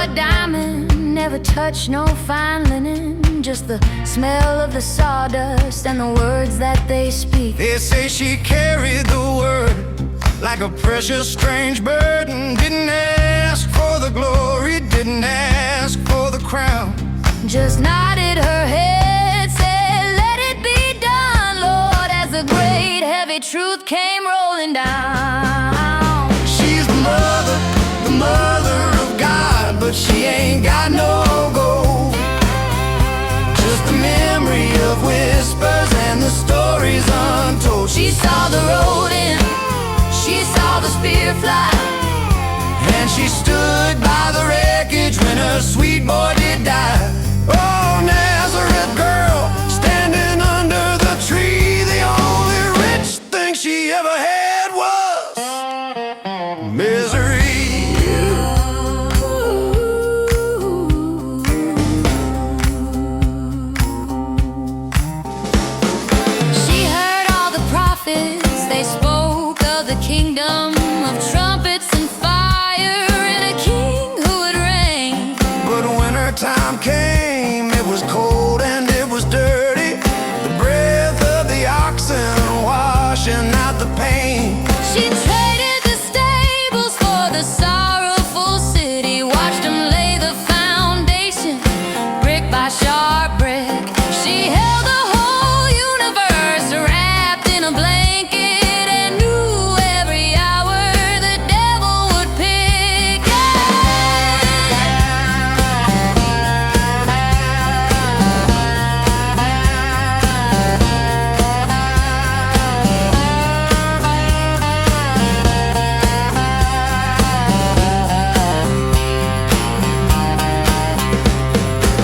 a diamond, never touched no fine linen, just the smell of the sawdust and the words that they speak. They say she carried the word like a precious strange burden. Didn't ask for the glory, didn't ask for the crown. Just nodded her head, said, let it be done, Lord, as the great heavy truth came rolling down. She's the mother of God, but she ain't got no gold. Just the memory of whispers and the stories untold. She saw the road in, she saw the spear fly, and she stood by the wreckage when her sweet boy did die. Oh, Nazareth girl, standing under the tree, the only rich thing she ever had was misery. She heard all the prophets, they spoke of the kingdom of trumpets and fire and a king who would reign. But when her time came, it was cold and it was dirty, the breath of the oxen washing out the pain. She traded the stables for the sorrowful city, watched them lay the foundation, brick by sharp brick. She held the whole universe wrapped in a blanket and knew every hour the devil would pick.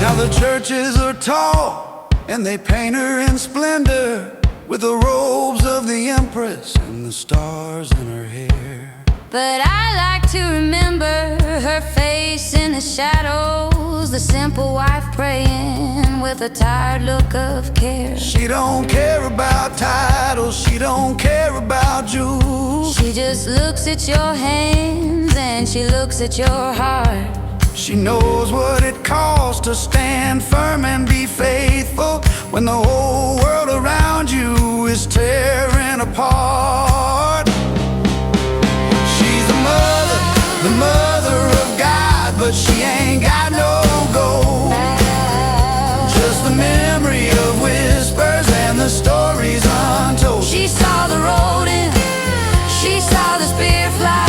Now the churches are tall, and they paint her in splendor, with the robes of the empress and the stars in her hair. But I like to remember her face in the shadows, the simple wife praying with a tired look of care. She don't care about titles, she don't care about jewels. She just looks at your hands and she looks at your heart. She knows what it costs to stand firm and be faithful when the whole world around you is tearing apart. She's the mother of God, but she ain't got no gold. Just the memory of whispers and the stories untold. She saw the road in, she saw the spear fly,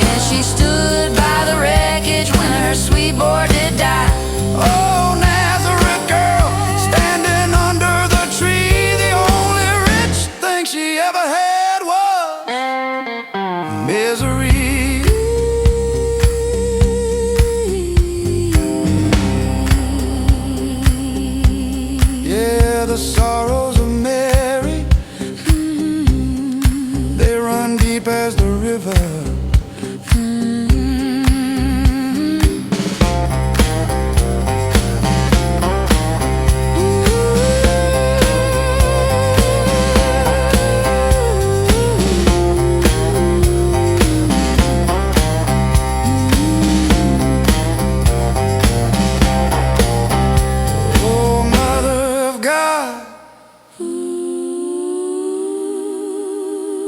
and she stood by the wreckage when her sweet boy did die. Oh, Nazareth girl, standing under the tree, the only rich thing she ever had was misery. Yeah, the sorrows of Mary, they run deep as the river.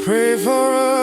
Pray for us.